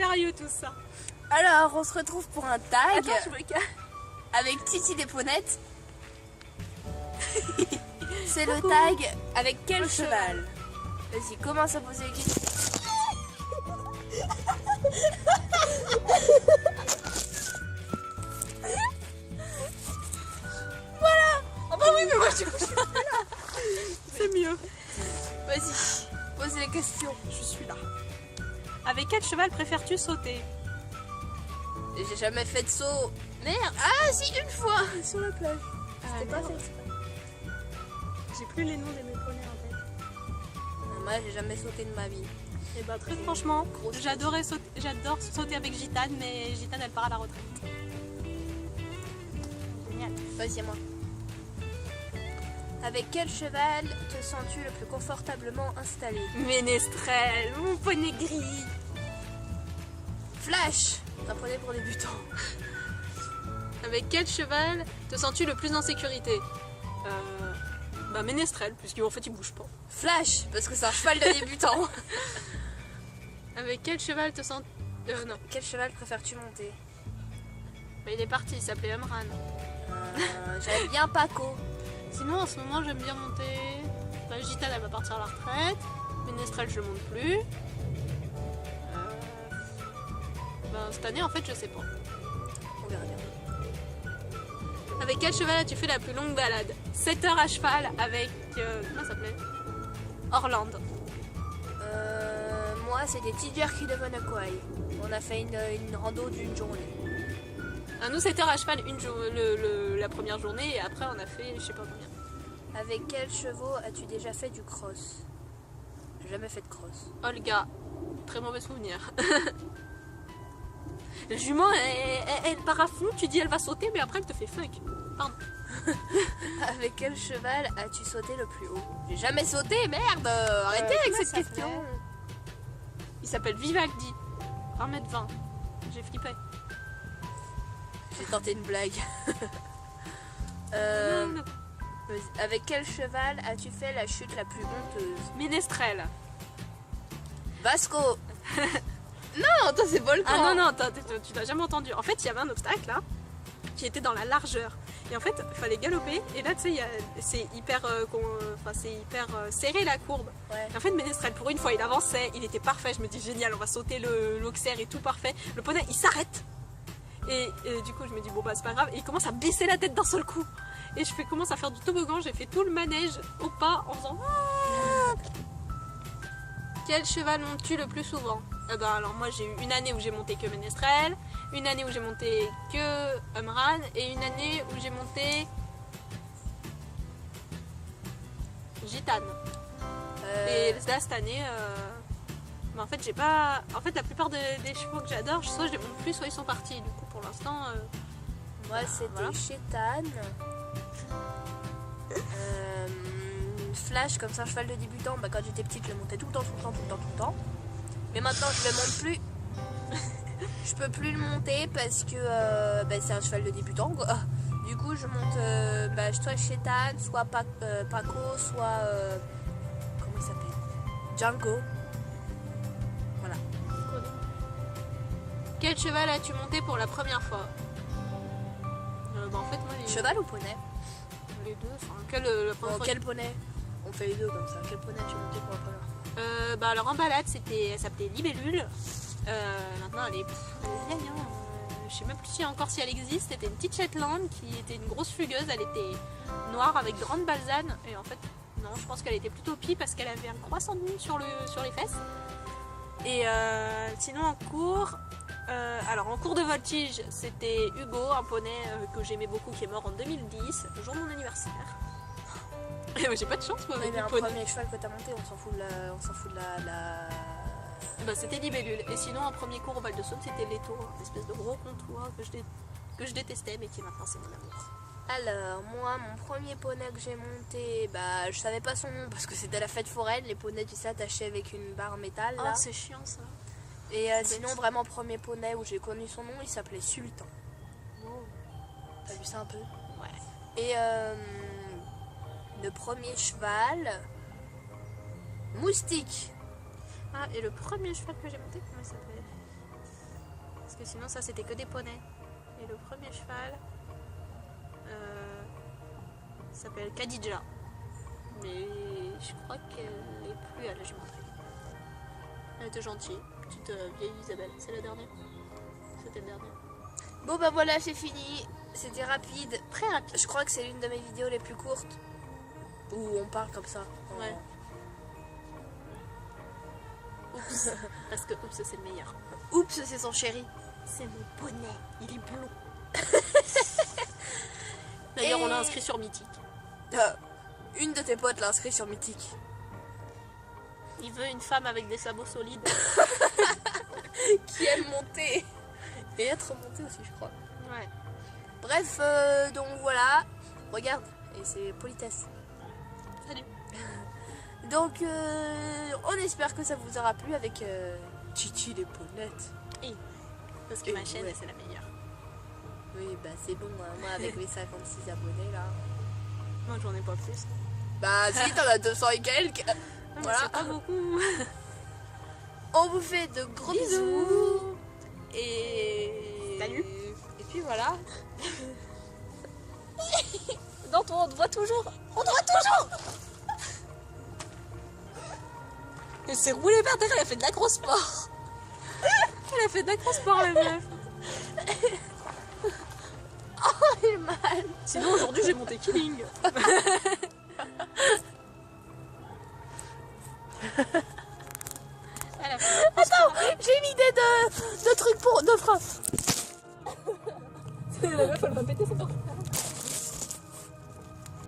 sérieux tout ça. Alors, on se retrouve pour un tag. Attends, je me cache. Avec Titi des Ponettes. C'est le tag avec quel cheval? Vas-y, commence à poser les questions. Voilà. Oh bah oui, mais moi je suis là. C'est mieux. Vas-y, pose les questions. Je suis là. Avec quel cheval préfères-tu sauter? J'ai jamais fait de saut. Merde. Ah si, une fois sur la plage. C'était pas non. fait exprès. J'ai plus les noms de mes poneys en tête. Moi, j'ai jamais sauté de ma vie. Et bah très franchement, Grosse j'adore sauter avec Gitane, mais Gitane elle part à la retraite. Génial. Vas-y, moi. Avec quel cheval te sens-tu le plus confortablement installé? Ménestrel, mon poney gris. Flash, un poney pour débutants. Avec quel cheval te sens-tu le plus en sécurité? Bah Ménestrel, puisqu'en fait il bouge pas. Flash, parce que c'est un cheval de débutant. Avec quel cheval te sens... non. Quel cheval préfères-tu monter? Bah, il est parti, il s'appelait Amran. J'aime bien Paco. Sinon en ce moment j'aime bien monter... Bah, Gitane elle va partir à la retraite. Ménestrel je le monte plus. Bah, cette année en fait je sais pas. On verra bien. Avec quel cheval as-tu fait la plus longue balade? 7 heures à cheval avec... comment ça s'appelait? Orland. Moi, c'était Tiger qui devenait quoi? On a fait une rando d'une journée. Ah, nous 7 heures à cheval la première journée et après on a fait je sais pas combien. Avec quels chevaux as-tu déjà fait du cross? J'ai jamais fait de cross. Olga, très mauvais souvenir. La jument, elle part à fond, tu dis elle va sauter, mais après elle te fait fuck. Pardon. Avec quel cheval as-tu sauté le plus haut? J'ai jamais sauté, merde. Arrêtez avec comment cette ça question. s'appelait? Il s'appelle Vivaldi. 1m20. J'ai flippé. J'ai tenté une blague. Non. Vas-y. Avec quel cheval as-tu fait la chute la plus honteuse? Ménestrel. Vasco. Non, toi c'est Volcan. Ah non, tu l'as jamais entendu. En fait, il y avait un obstacle là, qui était dans la largeur. Et en fait, il fallait galoper. Et là, tu sais, c'est hyper, serré la courbe. Ouais. Et en fait, Ménestrel, pour une fois, il avançait. Il était parfait. Je me dis, génial, on va sauter l'auxerre et tout parfait. Le poney, il s'arrête. Et du coup, je me dis, bon, bah, c'est pas grave. Et il commence à baisser la tête d'un seul coup. Et commence à faire du toboggan. J'ai fait tout le manège au pas en faisant. Ah. Quel cheval montes-tu le plus souvent? Ben, alors moi j'ai eu une année où j'ai monté que Ménestrel, une année où j'ai monté que Amran et une année où j'ai monté Gitane. Et là cette année, ben, en fait j'ai pas. En fait la plupart des chevaux que j'adore, soit je les monte plus, soit ils sont partis. Du coup pour l'instant. Moi c'était voilà. Chétan. Flash, comme ça, un cheval de débutant. Bah, quand j'étais petite, je le montais tout le temps. Mais maintenant, je le monte plus. Je peux plus le monter parce que bah, c'est un cheval de débutant, quoi. Du coup, je monte bah, soit Chétan, soit Paco, soit. Comment il s'appelle? Django. Voilà. Quel cheval as-tu monté pour la première fois? Ben, en fait moi les Cheval ou poney? Les deux. Enfin la première fois. Quel poney? On fait les deux comme ça. Quel poney as-tu monté pour la première fois? Bah alors en balade elle s'appelait Libellule. Maintenant elle est vieille, hein. Je sais même plus si elle existe. C'était une petite Shetland qui était une grosse fugueuse. Elle était noire avec grande balzane. Et en fait non, je pense qu'elle était plutôt pie parce qu'elle avait un croissant de nuit sur les fesses. Et sinon en cours, en cours de voltige c'était Hugo, un poney que j'aimais beaucoup qui est mort en 2010, le jour de mon anniversaire. J'ai pas de chance moi avec Mais les un poneys. premier cheval que t'as monté, on s'en fout de la... Bah, c'était Libellule. Et sinon, en premier cours au Val de Saône, c'était Leto, une espèce de gros contour que je détestais, mais qui maintenant c'est mon amour. Alors, moi, mon premier poney que j'ai monté, bah, je savais pas son nom parce que c'était la fête foraine. Les poneys, tu sais, attachés avec une barre en métal. Là. Ah, c'est chiant ça. Et sinon, vraiment, premier poney où j'ai connu son nom, il s'appelait Sultan. Oh. T'as vu ça un peu? Ouais. Et le premier cheval, Moustique. Ah, et le premier cheval que j'ai monté, comment il s'appelait? Parce que sinon, ça, c'était que des poneys. Et le premier cheval s'appelle Khadija. Mais je crois qu'elle est plus à la jumenterie. Elle était gentille. Petite vieille Isabelle. C'est la dernière. C'était le dernier. Bon bah voilà, c'est fini. C'était rapide. Très rapide. Je crois que c'est l'une de mes vidéos les plus courtes. Où on parle comme ça. Ouais. Oups. Parce que oups, c'est le meilleur. Oups, c'est son chéri. C'est mon poney. Il est blond. D'ailleurs, on l'a inscrit sur Mythique. Une de tes potes l'a inscrit sur Mythique. Il veut une femme avec des sabots solides. Qui aime monter. Et être monté aussi, je crois. Ouais. Bref, donc voilà. Regarde, et c'est politesse. Salut. Donc, on espère que ça vous aura plu avec Chichi les Ponettes. Et parce que Et ma chaîne, ouais. c'est la meilleure. Oui, bah c'est bon, hein. Moi avec mes 56 abonnés là. Moi, j'en ai pas plus. Bah si, t'en as 200 et quelques. Non, Voilà. c'est pas beaucoup. On vous fait de gros bisous. Et... Salut. Et puis voilà. Dans toi, on te voit toujours. On te voit toujours. Elle s'est roulée par terre, elle a fait de l'agrosport. Elle a fait de l'agrosport, la meuf. Oh, j'ai mal. Sinon, aujourd'hui, j'ai monté Killing. Elle a fait... Attends, j'ai une idée de truc pour de frein. La meuf, elle va péter son